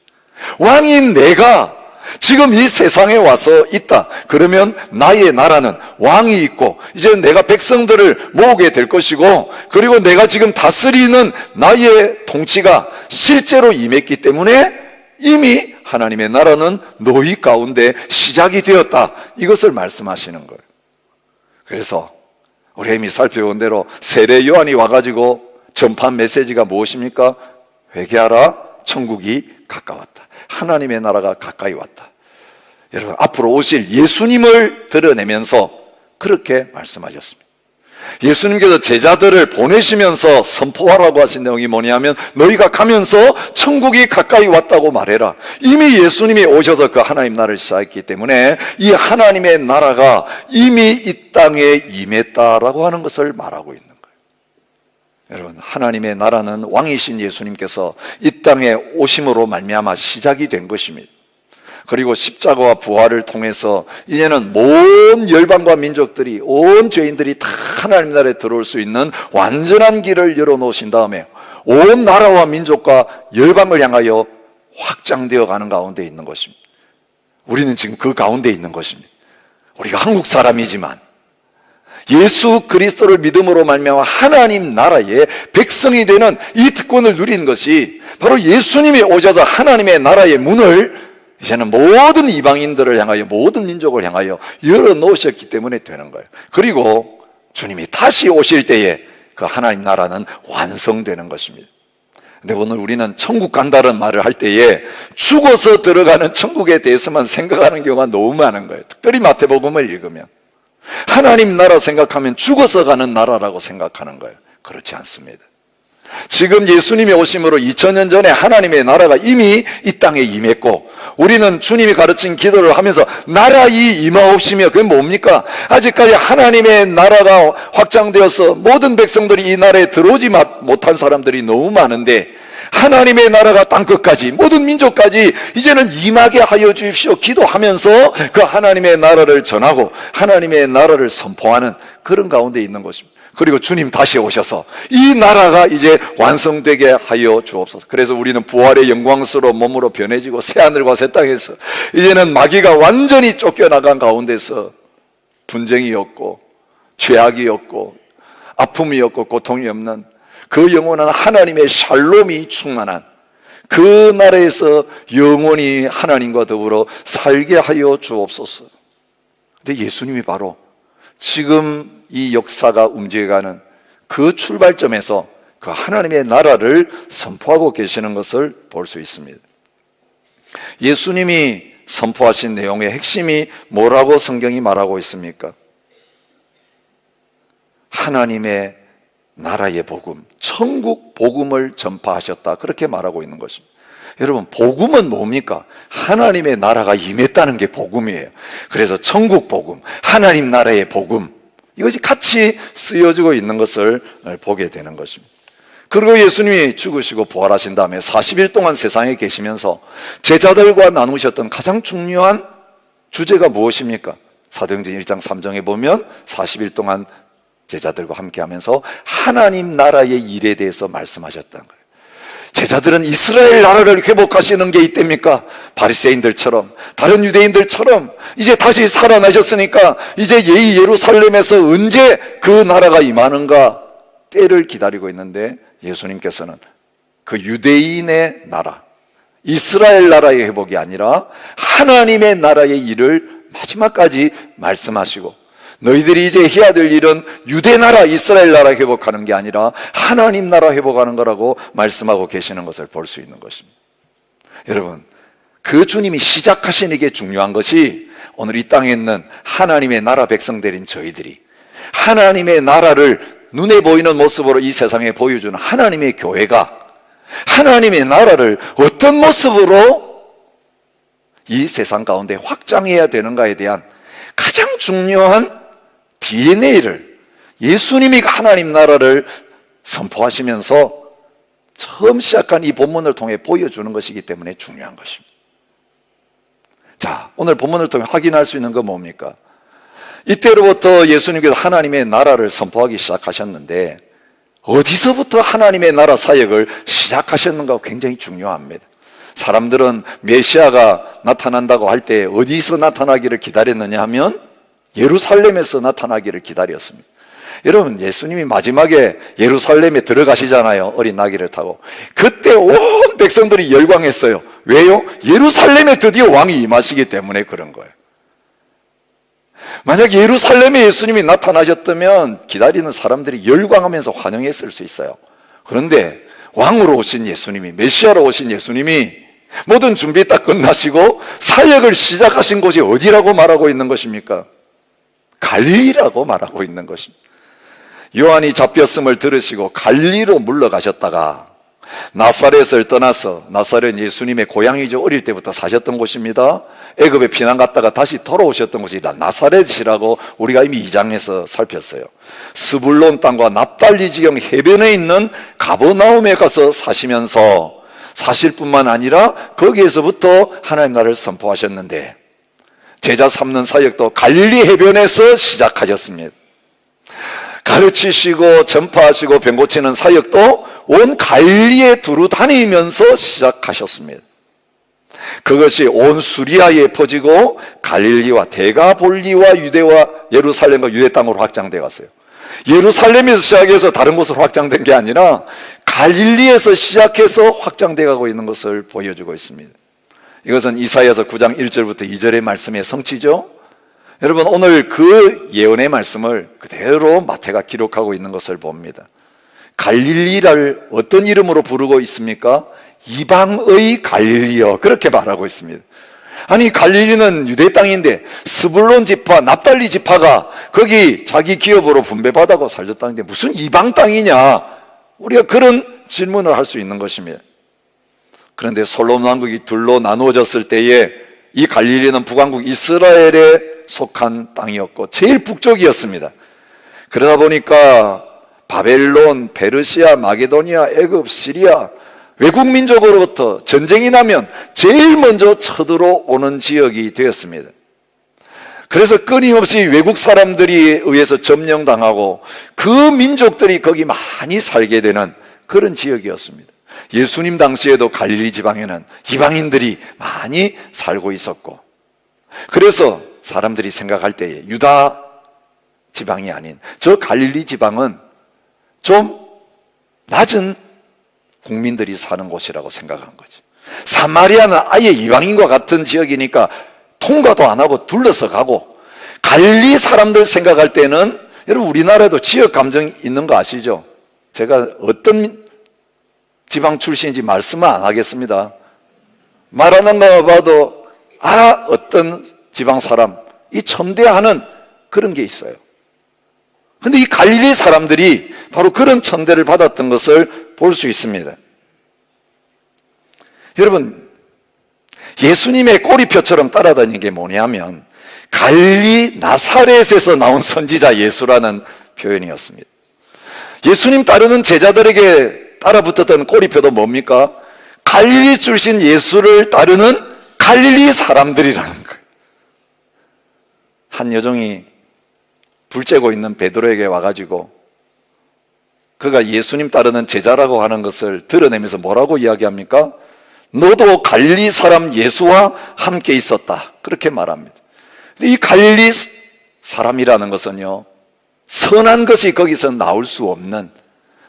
왕인 내가 지금 이 세상에 와서 있다. 그러면 나의 나라는 왕이 있고, 이제 내가 백성들을 모으게 될 것이고, 그리고 내가 지금 다스리는 나의 통치가 실제로 임했기 때문에 이미 하나님의 나라는 너희 가운데 시작이 되었다. 이것을 말씀하시는 거예요. 그래서 우리 이미 살펴본 대로 세례 요한이 와가지고 전파한 메시지가 무엇입니까? 회개하라, 천국이 가까웠다. 하나님의 나라가 가까이 왔다. 여러분, 앞으로 오실 예수님을 드러내면서 그렇게 말씀하셨습니다. 예수님께서 제자들을 보내시면서 선포하라고 하신 내용이 뭐냐면, 너희가 가면서 천국이 가까이 왔다고 말해라. 이미 예수님이 오셔서 그 하나님 나라를 시작했기 때문에 이 하나님의 나라가 이미 이 땅에 임했다라고 하는 것을 말하고 있는 거예요. 여러분, 하나님의 나라는 왕이신 예수님께서 이 땅에 오심으로 말미암아 시작이 된 것입니다. 그리고 십자가와 부활을 통해서 이제는 온 열방과 민족들이, 온 죄인들이 다 하나님 나라에 들어올 수 있는 완전한 길을 열어놓으신 다음에 온 나라와 민족과 열방을 향하여 확장되어 가는 가운데 있는 것입니다. 우리는 지금 그 가운데 있는 것입니다. 우리가 한국 사람이지만 예수 그리스도를 믿음으로 말미암아 하나님 나라의 백성이 되는 이 특권을 누린 것이 바로 예수님이 오셔서 하나님의 나라의 문을 이제는 모든 이방인들을 향하여, 모든 민족을 향하여 열어놓으셨기 때문에 되는 거예요. 그리고 주님이 다시 오실 때에 그 하나님 나라는 완성되는 것입니다. 근데 오늘 우리는 천국 간다는 말을 할 때에 죽어서 들어가는 천국에 대해서만 생각하는 경우가 너무 많은 거예요. 특별히 마태복음을 읽으면 하나님 나라 생각하면 죽어서 가는 나라라고 생각하는 거예요. 그렇지 않습니다. 지금 예수님이 오심으로 2000년 전에 하나님의 나라가 이미 이 땅에 임했고, 우리는 주님이 가르친 기도를 하면서 나라이 임하옵시며, 그게 뭡니까? 아직까지 하나님의 나라가 확장되어서 모든 백성들이 이 나라에 들어오지 못한 사람들이 너무 많은데, 하나님의 나라가 땅끝까지, 모든 민족까지 이제는 임하게 하여 주십시오 기도하면서 그 하나님의 나라를 전하고 하나님의 나라를 선포하는 그런 가운데 있는 것입니다. 그리고 주님 다시 오셔서 이 나라가 이제 완성되게 하여 주옵소서. 그래서 우리는 부활의 영광스러운 몸으로 변해지고 새하늘과 새 땅에서 이제는 마귀가 완전히 쫓겨나간 가운데서 분쟁이 없고 죄악이 없고 아픔이 없고 고통이 없는 그 영원한 하나님의 샬롬이 충만한 그 나라에서 영원히 하나님과 더불어 살게 하여 주옵소서. 근데 예수님이 바로 지금 이 역사가 움직여가는 그 출발점에서 그 하나님의 나라를 선포하고 계시는 것을 볼 수 있습니다. 예수님이 선포하신 내용의 핵심이 뭐라고 성경이 말하고 있습니까? 하나님의 나라의 복음, 천국 복음을 전파하셨다, 그렇게 말하고 있는 것입니다. 여러분, 복음은 뭡니까? 하나님의 나라가 임했다는 게 복음이에요. 그래서 천국 복음, 하나님 나라의 복음, 이것이 같이 쓰여지고 있는 것을 보게 되는 것입니다. 그리고 예수님이 죽으시고 부활하신 다음에 40일 동안 세상에 계시면서 제자들과 나누셨던 가장 중요한 주제가 무엇입니까? 사도행전 1장 3장에 보면 40일 동안 제자들과 함께 하면서 하나님 나라의 일에 대해서 말씀하셨다는 거예요. 제자들은 이스라엘 나라를 회복하시는 게 있답니까? 바리새인들처럼, 다른 유대인들처럼 이제 다시 살아나셨으니까 이제 이 예루살렘에서 언제 그 나라가 임하는가 때를 기다리고 있는데, 예수님께서는 그 유대인의 나라, 이스라엘 나라의 회복이 아니라 하나님의 나라의 일을 마지막까지 말씀하시고, 너희들이 이제 해야 될 일은 유대 나라, 이스라엘 나라 회복하는 게 아니라 하나님 나라 회복하는 거라고 말씀하고 계시는 것을 볼 수 있는 것입니다. 여러분, 그 주님이 시작하시는 게 중요한 것이 오늘 이 땅에 있는 하나님의 나라 백성들인 저희들이 하나님의 나라를 눈에 보이는 모습으로 이 세상에 보여주는 하나님의 교회가 하나님의 나라를 어떤 모습으로 이 세상 가운데 확장해야 되는가에 대한 가장 중요한 DNA를 예수님이 하나님 나라를 선포하시면서 처음 시작한 이 본문을 통해 보여주는 것이기 때문에 중요한 것입니다. 자, 오늘 본문을 통해 확인할 수 있는 건 뭡니까? 이때로부터 예수님께서 하나님의 나라를 선포하기 시작하셨는데 어디서부터 하나님의 나라 사역을 시작하셨는가 굉장히 중요합니다. 사람들은 메시아가 나타난다고 할 때 어디서 나타나기를 기다렸느냐 하면 예루살렘에서 나타나기를 기다렸습니다. 여러분, 예수님이 마지막에 예루살렘에 들어가시잖아요. 어린 나귀를 타고. 그때 온 백성들이 열광했어요. 왜요? 예루살렘에 드디어 왕이 임하시기 때문에 그런 거예요. 만약 예루살렘에 예수님이 나타나셨다면 기다리는 사람들이 열광하면서 환영했을 수 있어요. 그런데 왕으로 오신 예수님이, 메시아로 오신 예수님이 모든 준비 딱 끝나시고 사역을 시작하신 곳이 어디라고 말하고 있는 것입니까? 갈릴리라고 말하고 있는 것입니다. 요한이 잡혔음을 들으시고 갈릴리로 물러가셨다가 나사렛을 떠나서, 나사렛은 예수님의 고향이죠. 어릴 때부터 사셨던 곳입니다. 애굽에 피난 갔다가 다시 돌아오셨던 곳이 나사렛이라고 우리가 이미 2장에서 살폈어요. 스불론 땅과 납달리 지경 해변에 있는 가버나움에 가서 사시면서 사실 뿐만 아니라 거기에서부터 하나님 나라를 선포하셨는데 제자 삼는 사역도 갈릴리 해변에서 시작하셨습니다. 가르치시고 전파하시고 병 고치는 사역도 온 갈릴리에 두루 다니면서 시작하셨습니다. 그것이 온 수리아에 퍼지고 갈릴리와 데가볼리와 유대와 예루살렘과 유대 땅으로 확장되어 갔어요. 예루살렘에서 시작해서 다른 곳으로 확장된 게 아니라 갈릴리에서 시작해서 확장되어 가고 있는 것을 보여주고 있습니다. 이것은 이사야서 9장 1절부터 2절의 말씀의 성취죠. 여러분, 오늘 그 예언의 말씀을 그대로 마태가 기록하고 있는 것을 봅니다. 갈릴리를 어떤 이름으로 부르고 있습니까? 이방의 갈릴리요, 그렇게 말하고 있습니다. 아니, 갈릴리는 유대 땅인데 스불론 지파, 납달리 지파가 거기 자기 기업으로 분배받아고 살던 땅인데 무슨 이방 땅이냐, 우리가 그런 질문을 할 수 있는 것입니다. 그런데 솔로몬 왕국이 둘로 나누어졌을 때에 이 갈릴리는 북왕국 이스라엘에 속한 땅이었고 제일 북쪽이었습니다. 그러다 보니까 바벨론, 페르시아, 마게도니아, 애굽, 시리아 외국 민족으로부터 전쟁이 나면 제일 먼저 쳐들어오는 지역이 되었습니다. 그래서 끊임없이 외국 사람들이 의해서 점령당하고 그 민족들이 거기 많이 살게 되는 그런 지역이었습니다. 예수님 당시에도 갈릴리 지방에는 이방인들이 많이 살고 있었고, 그래서 사람들이 생각할 때에 유다 지방이 아닌 저 갈릴리 지방은 좀 낮은 국민들이 사는 곳이라고 생각한 거죠. 사마리아는 아예 이방인과 같은 지역이니까 통과도 안 하고 둘러서 가고, 갈릴리 사람들 생각할 때는, 여러분 우리나라에도 지역 감정이 있는 거 아시죠? 제가 어떤 지방 출신인지 말씀은 안 하겠습니다. 말하는 거 봐도 어떤 지방 사람, 이 천대하는 그런 게 있어요. 근데 이 갈릴리 사람들이 바로 그런 천대를 받았던 것을 볼 수 있습니다. 여러분, 예수님의 꼬리표처럼 따라다니는 게 뭐냐면 갈릴리 나사렛에서 나온 선지자 예수라는 표현이었습니다. 예수님 따르는 제자들에게 따라붙었던 꼬리표도 뭡니까? 갈릴리 출신 예수를 따르는 갈릴리 사람들이라는 거예요. 한 여종이 불 쬐고 있는 베드로에게 와가지고 그가 예수님 따르는 제자라고 하는 것을 드러내면서 뭐라고 이야기합니까? 너도 갈릴리 사람 예수와 함께 있었다, 그렇게 말합니다. 이 갈릴리 사람이라는 것은요, 선한 것이 거기서 나올 수 없는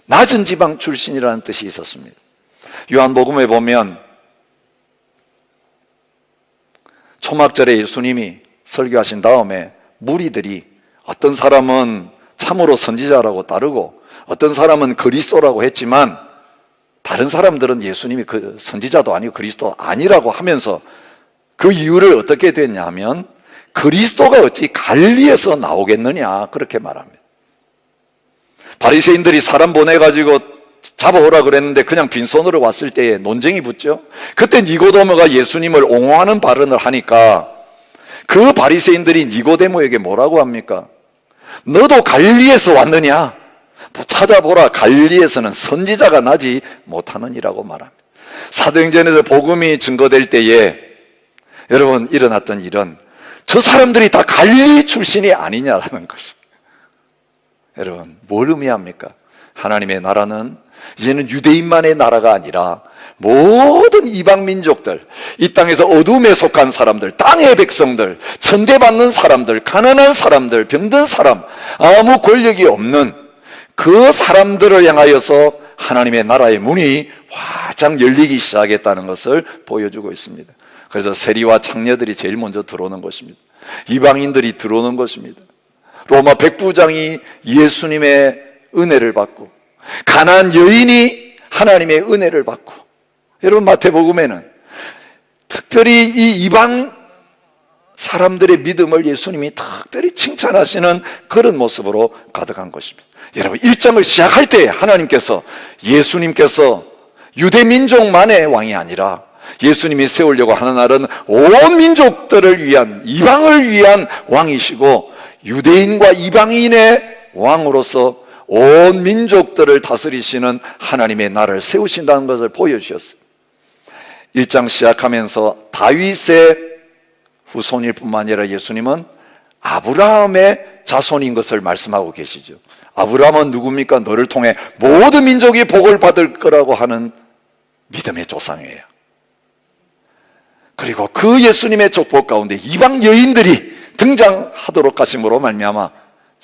낮은 지방 출신이라는 뜻이 있었습니다. 요한복음에 보면 초막절에 예수님이 설교하신 다음에 무리들이 어떤 사람은 참으로 선지자라고 따르고 어떤 사람은 그리스도라고 했지만 다른 사람들은 예수님이 그 선지자도 아니고 그리스도 아니라고 하면서 그 이유를 어떻게 됐냐 하면 그리스도가 어찌 갈릴리에서 나오겠느냐, 그렇게 말합니다. 바리새인들이 사람 보내가지고 잡아오라 그랬는데 그냥 빈손으로 왔을 때에 논쟁이 붙죠. 그때 니고데모가 예수님을 옹호하는 발언을 하니까 그 바리새인들이 니고데모에게 뭐라고 합니까? 너도 갈릴리에서 왔느냐? 찾아보라, 갈릴리에서는 선지자가 나지 못하느니라고 말합니다. 사도행전에서 복음이 증거될 때에 여러분 일어났던 일은 저 사람들이 다 갈릴리 출신이 아니냐라는 것이. 여러분 뭘 의미합니까? 하나님의 나라는 이제는 유대인만의 나라가 아니라 모든 이방 민족들, 이 땅에서 어둠에 속한 사람들, 땅의 백성들, 천대받는 사람들, 가난한 사람들, 병든 사람, 아무 권력이 없는 그 사람들을 향하여서 하나님의 나라의 문이 활짝 열리기 시작했다는 것을 보여주고 있습니다. 그래서 세리와 창녀들이 제일 먼저 들어오는 것입니다. 이방인들이 들어오는 것입니다. 로마 백부장이 예수님의 은혜를 받고, 가난한 여인이 하나님의 은혜를 받고, 여러분 마태복음에는 특별히 이 이방 사람들의 믿음을 예수님이 특별히 칭찬하시는 그런 모습으로 가득한 것입니다. 여러분 1장을 시작할 때 하나님께서, 예수님께서 유대민족만의 왕이 아니라 예수님이 세우려고 하는 날은 온 민족들을 위한, 이방을 위한 왕이시고 유대인과 이방인의 왕으로서 온 민족들을 다스리시는 하나님의 나라를 세우신다는 것을 보여주셨어요. 1장 시작하면서 다윗의 후손일 뿐만 아니라 예수님은 아브라함의 자손인 것을 말씀하고 계시죠. 아브라함은 누굽니까? 너를 통해 모든 민족이 복을 받을 거라고 하는 믿음의 조상이에요. 그리고 그 예수님의 족보 가운데 이방 여인들이 등장하도록 하심으로 말미암아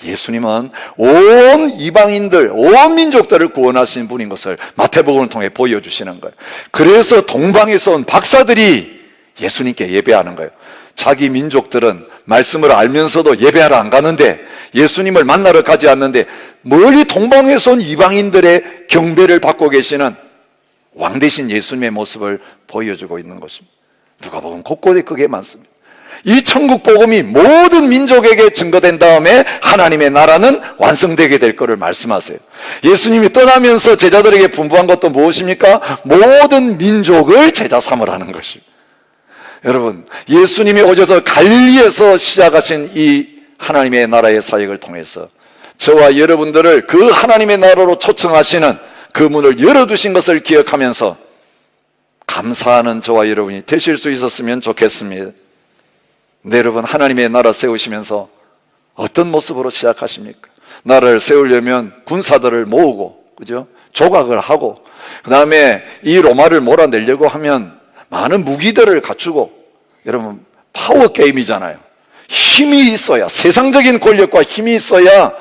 예수님은 온 이방인들, 온 민족들을 구원하신 분인 것을 마태복음을 통해 보여주시는 거예요. 그래서 동방에서 온 박사들이 예수님께 예배하는 거예요. 자기 민족들은 말씀을 알면서도 예배하러 안 가는데, 예수님을 만나러 가지 않는데 멀리 동방에서 온 이방인들의 경배를 받고 계시는 왕 대신 예수님의 모습을 보여주고 있는 것입니다. 누가복음 곳곳에 그게 많습니다. 이 천국 복음이 모든 민족에게 증거된 다음에 하나님의 나라는 완성되게 될 것을 말씀하세요. 예수님이 떠나면서 제자들에게 분부한 것도 무엇입니까? 모든 민족을 제자 삼으라는 것입니다. 여러분, 예수님이 오셔서 갈릴리에서 시작하신 이 하나님의 나라의 사역을 통해서 저와 여러분들을 그 하나님의 나라로 초청하시는 그 문을 열어두신 것을 기억하면서 감사하는 저와 여러분이 되실 수 있었으면 좋겠습니다. 네, 여러분, 하나님의 나라 세우시면서 어떤 모습으로 시작하십니까? 나라를 세우려면 군사들을 모으고, 그죠? 조각을 하고, 그 다음에 이 로마를 몰아내려고 하면 많은 무기들을 갖추고, 여러분, 파워 게임이잖아요. 힘이 있어야, 세상적인 권력과 힘이 있어야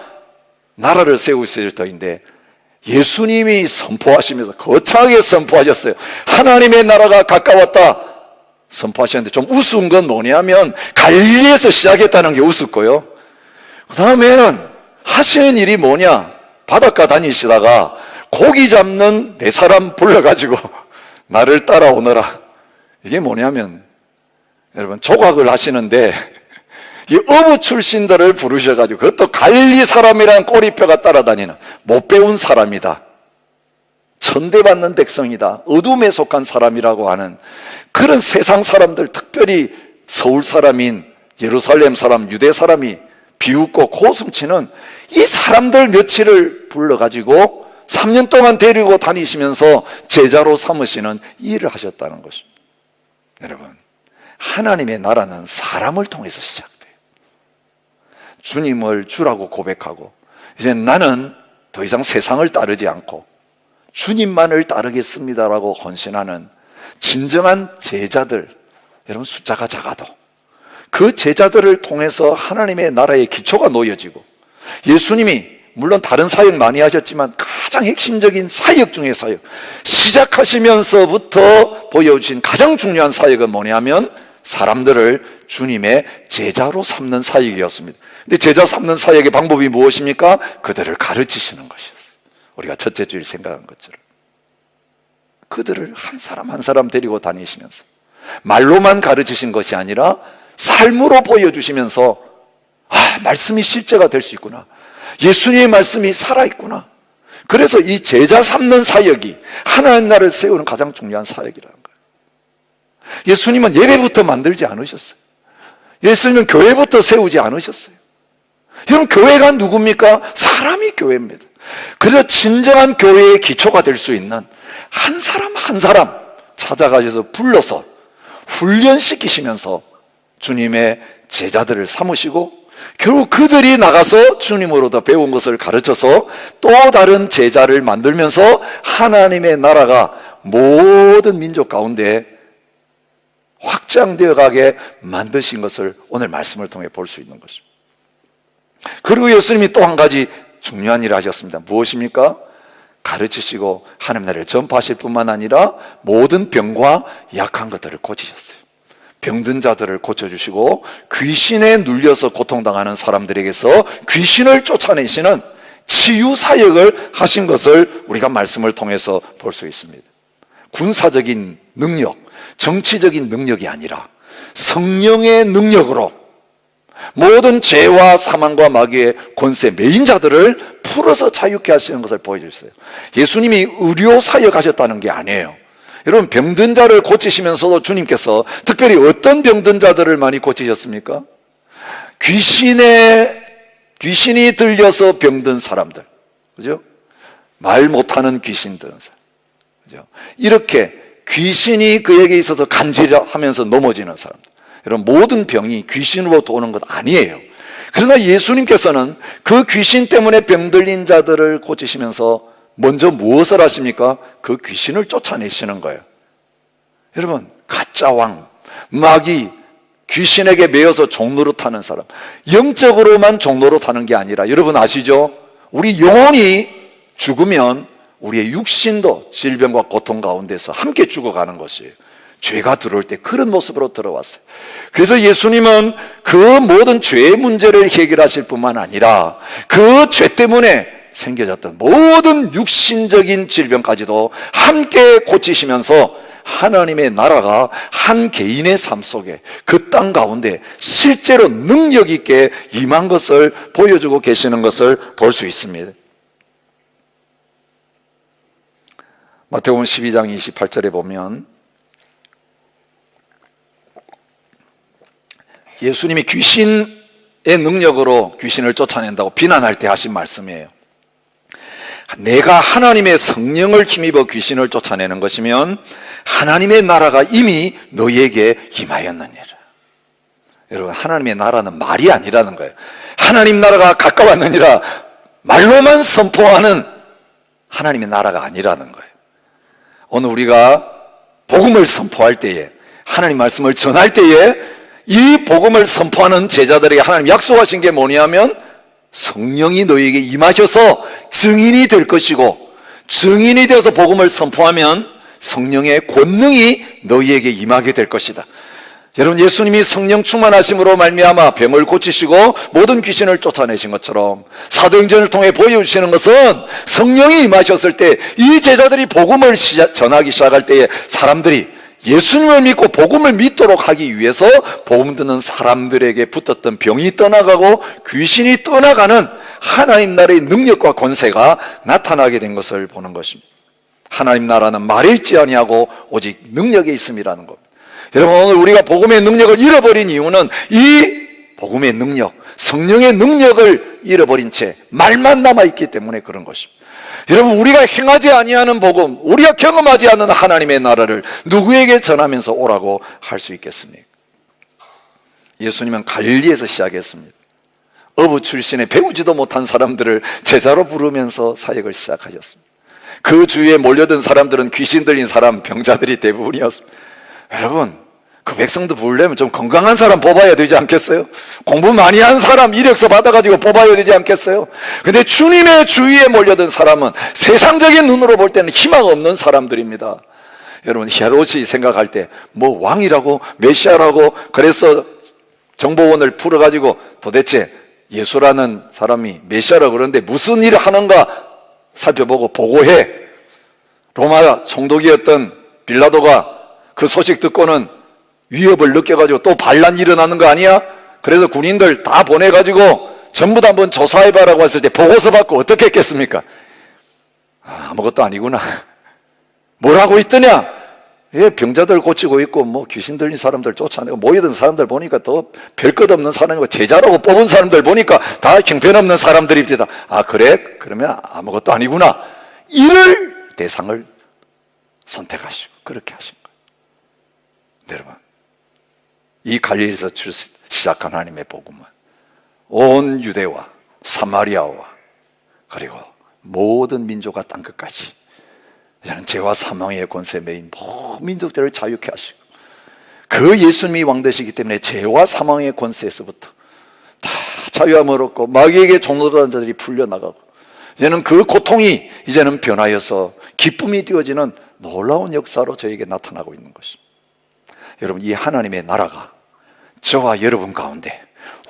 나라를 세우실 터인데, 예수님이 선포하시면서 거창하게 선포하셨어요. 하나님의 나라가 가까웠다 선포하셨는데, 좀 우스운 건 뭐냐면 갈릴리에서 시작했다는 게 우습고요, 그 다음에는 하시는 일이 뭐냐, 바닷가 다니시다가 고기 잡는 4사람 불러가지고 나를 따라오너라. 이게 뭐냐면 여러분, 조각을 하시는데 이 어부 출신들을 부르셔가지고, 그것도 갈릴리 사람이란 꼬리표가 따라다니는 못 배운 사람이다, 천대받는 백성이다, 어둠에 속한 사람이라고 하는 그런 세상 사람들, 특별히 서울 사람인 예루살렘 사람, 유대 사람이 비웃고 고숨치는 이 사람들 며칠을 불러가지고 3년 동안 데리고 다니시면서 제자로 삼으시는 일을 하셨다는 것입니다. 여러분, 하나님의 나라는 사람을 통해서 시작돼요. 주님을 주라고 고백하고, 이제 나는 더 이상 세상을 따르지 않고 주님만을 따르겠습니다라고 헌신하는 진정한 제자들, 여러분, 숫자가 작아도 그 제자들을 통해서 하나님의 나라의 기초가 놓여지고, 예수님이 물론 다른 사역 많이 하셨지만 가장 핵심적인 사역 중의 사역, 시작하시면서부터 보여주신 가장 중요한 사역은 뭐냐면 사람들을 주님의 제자로 삼는 사역이었습니다. 근데 제자 삼는 사역의 방법이 무엇입니까? 그들을 가르치시는 것이었어요. 우리가 첫째 주일 생각한 것처럼 그들을 한 사람 한 사람 데리고 다니시면서 말로만 가르치신 것이 아니라 삶으로 보여주시면서, 아, 말씀이 실제가 될 수 있구나, 예수님의 말씀이 살아있구나. 그래서 이 제자 삼는 사역이 하나님 나라를 세우는 가장 중요한 사역이라는 거예요. 예수님은 예배부터 만들지 않으셨어요. 예수님은 교회부터 세우지 않으셨어요. 여러분, 교회가 누굽니까? 사람이 교회입니다. 그래서 진정한 교회의 기초가 될 수 있는 한 사람 한 사람 찾아가셔서 불러서 훈련시키시면서 주님의 제자들을 삼으시고, 결국 그들이 나가서 주님으로부터 배운 것을 가르쳐서 또 다른 제자를 만들면서 하나님의 나라가 모든 민족 가운데 확장되어 가게 만드신 것을 오늘 말씀을 통해 볼 수 있는 것입니다. 그리고 예수님이 또 한 가지 중요한 일을 하셨습니다. 무엇입니까? 가르치시고 하나님 나라를 전파하실 뿐만 아니라 모든 병과 약한 것들을 고치셨어요. 병든 자들을 고쳐주시고 귀신에 눌려서 고통당하는 사람들에게서 귀신을 쫓아내시는 치유 사역을 하신 것을 우리가 말씀을 통해서 볼 수 있습니다. 군사적인 능력, 정치적인 능력이 아니라 성령의 능력으로 모든 죄와 사망과 마귀의 권세 메인 자들을 풀어서 자유케 하시는 것을 보여주셨어요. 예수님이 의료 사역하셨다는 게 아니에요. 여러분, 병든 자를 고치시면서도 주님께서 특별히 어떤 병든 자들을 많이 고치셨습니까? 귀신이 들려서 병든 사람들, 그죠? 말 못하는 귀신 들은 사람, 그죠? 이렇게 귀신이 그에게 있어서 간질하면서 넘어지는 사람들, 여러분, 모든 병이 귀신으로부터 오는 것 아니에요. 그러나 예수님께서는 그 귀신 때문에 병들린 자들을 고치시면서 먼저 무엇을 하십니까? 그 귀신을 쫓아내시는 거예요. 여러분, 가짜 왕, 마귀, 귀신에게 매여서 종로로 타는 사람, 영적으로만 종로로 타는 게 아니라, 여러분 아시죠? 우리 영혼이 죽으면 우리의 육신도 질병과 고통 가운데서 함께 죽어가는 것이에요. 죄가 들어올 때 그런 모습으로 들어왔어요. 그래서 예수님은 그 모든 죄의 문제를 해결하실 뿐만 아니라 그 죄 때문에 생겨졌던 모든 육신적인 질병까지도 함께 고치시면서 하나님의 나라가 한 개인의 삶 속에 그 땅 가운데 실제로 능력 있게 임한 것을 보여주고 계시는 것을 볼 수 있습니다. 마태복음 12장 28절에 보면 예수님이 귀신의 능력으로 귀신을 쫓아낸다고 비난할 때 하신 말씀이에요. 내가 하나님의 성령을 힘입어 귀신을 쫓아내는 것이면 하나님의 나라가 이미 너희에게 임하였느니라. 여러분, 하나님의 나라는 말이 아니라는 거예요. 하나님 나라가 가까웠느니라 말로만 선포하는 하나님의 나라가 아니라는 거예요. 오늘 우리가 복음을 선포할 때에, 하나님 말씀을 전할 때에 이 복음을 선포하는 제자들에게 하나님 약속하신 게 뭐냐면 성령이 너희에게 임하셔서 증인이 될 것이고, 증인이 되어서 복음을 선포하면 성령의 권능이 너희에게 임하게 될 것이다. 여러분, 예수님이 성령 충만하심으로 말미암아 병을 고치시고 모든 귀신을 쫓아내신 것처럼 사도행전을 통해 보여주시는 것은 성령이 임하셨을 때 이 제자들이 복음을 전하기 시작할 때에 사람들이 예수님을 믿고 복음을 믿도록 하기 위해서 복음 듣는 사람들에게 붙었던 병이 떠나가고 귀신이 떠나가는 하나님 나라의 능력과 권세가 나타나게 된 것을 보는 것입니다. 하나님 나라는 말에 있지 아니하고 오직 능력에 있음이라는 겁니다. 여러분, 오늘 우리가 복음의 능력을 잃어버린 이유는 이 복음의 능력, 성령의 능력을 잃어버린 채 말만 남아있기 때문에 그런 것입니다. 여러분, 우리가 행하지 아니하는 복음, 우리가 경험하지 않는 하나님의 나라를 누구에게 전하면서 오라고 할 수 있겠습니까? 예수님은 갈릴리에서 시작했습니다. 어부 출신의 배우지도 못한 사람들을 제자로 부르면서 사역을 시작하셨습니다. 그 주위에 몰려든 사람들은 귀신 들린 사람, 병자들이 대부분이었습니다. 여러분, 그 백성도 부르려면 좀 건강한 사람 뽑아야 되지 않겠어요? 공부 많이 한 사람 이력서 받아가지고 뽑아야 되지 않겠어요? 근데 주님의 주위에 몰려든 사람은 세상적인 눈으로 볼 때는 희망 없는 사람들입니다. 여러분, 헤롯이 생각할 때 뭐 왕이라고 메시아라고 그래서 정보원을 풀어가지고 도대체 예수라는 사람이 메시아라고 그러는데 무슨 일을 하는가 살펴보고 보고해. 로마 총독이었던 빌라도가 그 소식 듣고는 위협을 느껴가지고 또 반란이 일어나는 거 아니야? 그래서 군인들 다 보내가지고 전부 다 한번 조사해봐라고 했을 때 보고서 받고 어떻게 했겠습니까? 아무것도 아니구나. 뭘 하고 있더냐? 병자들 고치고 있고 뭐 귀신 들린 사람들 쫓아내고 모이던 사람들 보니까 또 별것 없는 사람이고 제자라고 뽑은 사람들 보니까 다 형편없는 사람들입니다. 그래? 그러면 아무것도 아니구나. 이를 대상을 선택하시고 그렇게 하신 거예요. 여러분, 이 갈릴리에서 시작한 하나님의 복음은 온 유대와 사마리아와 그리고 모든 민족과 땅끝까지 이제는 죄와 사망의 권세 매인 모든 민족들을 자유케 하시고, 그 예수님이 왕 되시기 때문에 죄와 사망의 권세에서부터 다 자유함을 얻고 마귀에게 종노릇한 자들이 풀려나가고, 이제는 그 고통이 이제는 변하여서 기쁨이 되어지는 놀라운 역사로 저에게 나타나고 있는 것입니다. 여러분, 이 하나님의 나라가 저와 여러분 가운데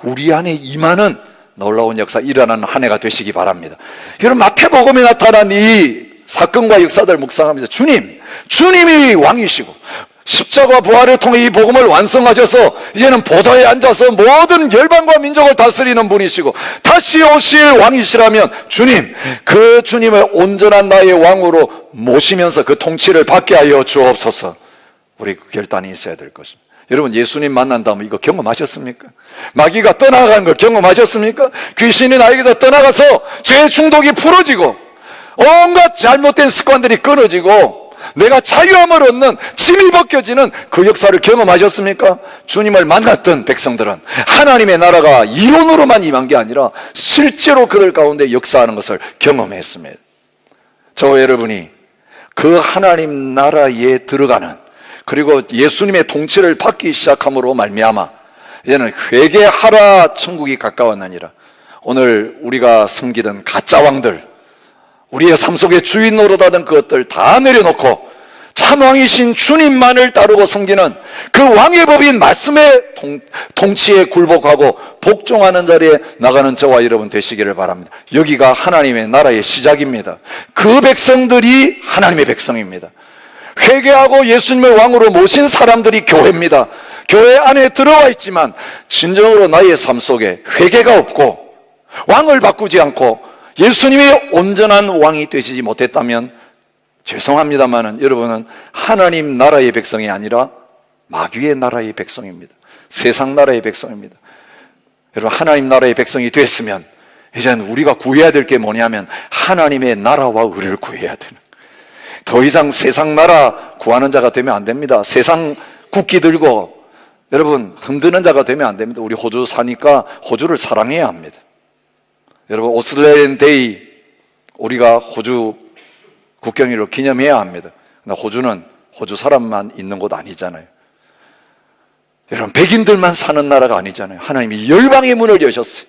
우리 안에 임하는 놀라운 역사 일어나는 한 해가 되시기 바랍니다. 여러분, 마태복음에 나타난 이 사건과 역사들 묵상하면서 주님이 왕이시고 십자가 부활을 통해 이 복음을 완성하셔서 이제는 보좌에 앉아서 모든 열방과 민족을 다스리는 분이시고 다시 오실 왕이시라면 그 주님을 온전한 나의 왕으로 모시면서 그 통치를 받게 하여 주옵소서. 우리 그 결단이 있어야 될 것입니다. 여러분, 예수님 만난 다음에 이거 경험하셨습니까? 마귀가 떠나가는 걸 경험하셨습니까? 귀신이 나에게서 떠나가서 죄 중독이 풀어지고 온갖 잘못된 습관들이 끊어지고 내가 자유함을 얻는 짐이 벗겨지는 그 역사를 경험하셨습니까? 주님을 만났던 백성들은 하나님의 나라가 이론으로만 임한 게 아니라 실제로 그들 가운데 역사하는 것을 경험했습니다. 저와 여러분이 그 하나님 나라에 들어가는, 그리고 예수님의 통치를 받기 시작함으로 말미암아 이제는 회개하라 천국이 가까웠느니라. 오늘 우리가 섬기던 가짜 왕들, 우리의 삶 속에 주인 노릇하던 그것들 다 내려놓고 참왕이신 주님만을 따르고 섬기는 그 왕의 법인 말씀의 통치에 굴복하고 복종하는 자리에 나가는 저와 여러분 되시기를 바랍니다. 여기가 하나님의 나라의 시작입니다. 그 백성들이 하나님의 백성입니다. 회개하고 예수님을 왕으로 모신 사람들이 교회입니다. 교회 안에 들어와 있지만 진정으로 나의 삶 속에 회개가 없고 왕을 바꾸지 않고 예수님이 온전한 왕이 되시지 못했다면 죄송합니다만 여러분은 하나님 나라의 백성이 아니라 마귀의 나라의 백성입니다. 세상 나라의 백성입니다. 여러분, 하나님 나라의 백성이 됐으면 이제는 우리가 구해야 될 게 뭐냐면 하나님의 나라와 의를 구해야 되는, 더 이상 세상 나라 구하는 자가 되면 안 됩니다. 세상 국기 들고 여러분 흔드는 자가 되면 안 됩니다. 우리 호주 사니까 호주를 사랑해야 합니다. 여러분, 오스트레일리안 데이 우리가 호주 국경일로 기념해야 합니다. 호주는 호주 사람만 있는 곳 아니잖아요. 여러분, 백인들만 사는 나라가 아니잖아요. 하나님이 열방의 문을 여셨어요.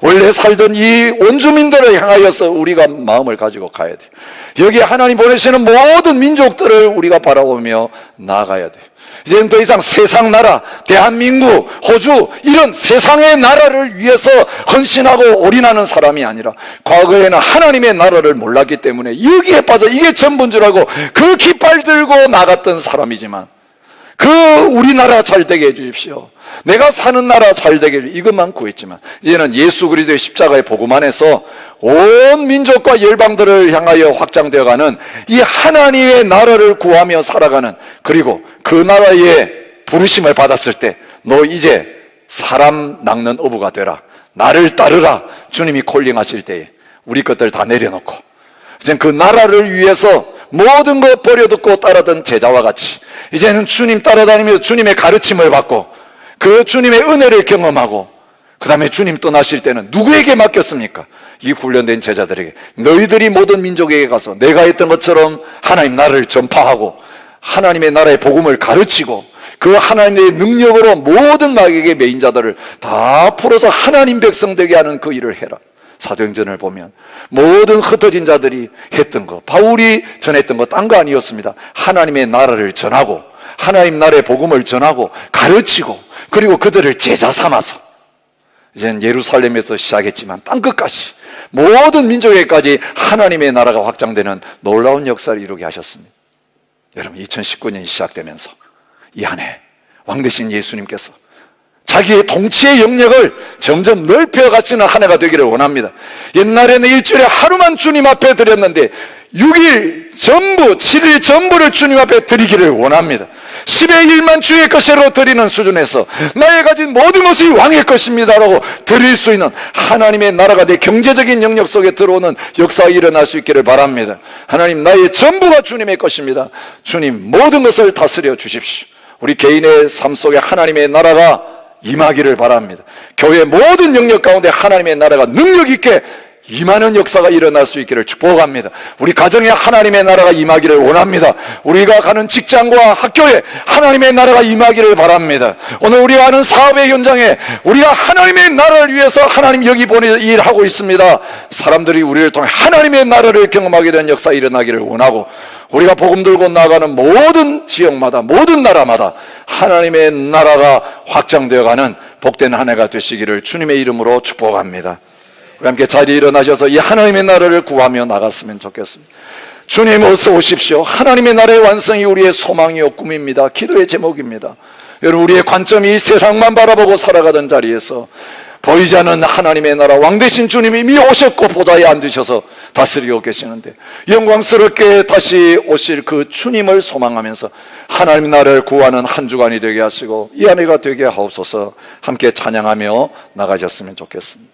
원래 살던 이 원주민들을 향하여서 우리가 마음을 가지고 가야 돼요. 여기에 하나님 보내시는 모든 민족들을 우리가 바라보며 나아가야 돼요. 이제는 더 이상 세상 나라, 대한민국, 호주 이런 세상의 나라를 위해서 헌신하고 올인하는 사람이 아니라 과거에는 하나님의 나라를 몰랐기 때문에 여기에 빠져 이게 전부인 줄 알고 그 깃발 들고 나갔던 사람이지만 그 우리나라 잘 되게 해주십시오, 내가 사는 나라 잘 되게 해주십시오, 이것만 구했지만 이제는 예수 그리스도의 십자가의 복음 안에서 온 민족과 열방들을 향하여 확장되어가는 이 하나님의 나라를 구하며 살아가는, 그리고 그 나라의 부르심을 받았을 때 너 이제 사람 낚는 어부가 되라, 나를 따르라 주님이 콜링하실 때에 우리 것들 다 내려놓고 이제 그 나라를 위해서 모든 것 버려두고 따르던 제자와 같이 이제는 주님 따라다니면서 주님의 가르침을 받고 그 주님의 은혜를 경험하고 그 다음에 주님 떠나실 때는 누구에게 맡겼습니까? 이 훈련된 제자들에게, 너희들이 모든 민족에게 가서 내가 했던 것처럼 하나님 나라를 전파하고 하나님의 나라의 복음을 가르치고 그 하나님의 능력으로 모든 마귀에게 매인 자들을 다 풀어서 하나님 백성 되게 하는 그 일을 해라. 사도행전을 보면 모든 흩어진 자들이 했던 거, 바울이 전했던 거 딴 거 아니었습니다. 하나님의 나라를 전하고 하나님 나라의 복음을 전하고 가르치고 그리고 그들을 제자 삼아서 이제는 예루살렘에서 시작했지만 땅끝까지 모든 민족에까지 하나님의 나라가 확장되는 놀라운 역사를 이루게 하셨습니다. 여러분, 2019년이 시작되면서 이 한 해 왕 되신 예수님께서 자기의 통치의 영역을 점점 넓혀가시는 한 해가 되기를 원합니다. 옛날에는 일주일에 하루만 주님 앞에 드렸는데 6일 전부, 7일 전부를 주님 앞에 드리기를 원합니다. 10의 1만 주의 것으로 드리는 수준에서 나의 가진 모든 것이 왕의 것입니다라고 드릴 수 있는 하나님의 나라가 내 경제적인 영역 속에 들어오는 역사가 일어날 수 있기를 바랍니다. 하나님, 나의 전부가 주님의 것입니다. 주님, 모든 것을 다스려 주십시오. 우리 개인의 삶 속에 하나님의 나라가 임하기를 바랍니다. 교회 모든 영역 가운데 하나님의 나라가 능력 있게 임하는 역사가 일어날 수 있기를 축복합니다. 우리 가정에 하나님의 나라가 임하기를 원합니다. 우리가 가는 직장과 학교에 하나님의 나라가 임하기를 바랍니다. 오늘 우리가 하는 사업의 현장에 우리가 하나님의 나라를 위해서 하나님 여기 보내 일하고 있습니다. 사람들이 우리를 통해 하나님의 나라를 경험하게 된 역사 일어나기를 원하고, 우리가 복음 들고 나가는 모든 지역마다, 모든 나라마다 하나님의 나라가 확장되어가는 복된 한 해가 되시기를 주님의 이름으로 축복합니다. 우리 함께 자리에 일어나셔서 이 하나님의 나라를 구하며 나갔으면 좋겠습니다. 주님, 어서 오십시오. 하나님의 나라의 완성이 우리의 소망이요 꿈입니다. 기도의 제목입니다. 여러분, 우리의 관점이 세상만 바라보고 살아가던 자리에서 보이지 않는 하나님의 나라 왕 되신 주님이 이미 오셨고 보좌에 앉으셔서 다스리고 계시는데, 영광스럽게 다시 오실 그 주님을 소망하면서 하나님의 나라를 구하는 한 주간이 되게 하시고 이 한 해가 되게 하옵소서. 함께 찬양하며 나가셨으면 좋겠습니다.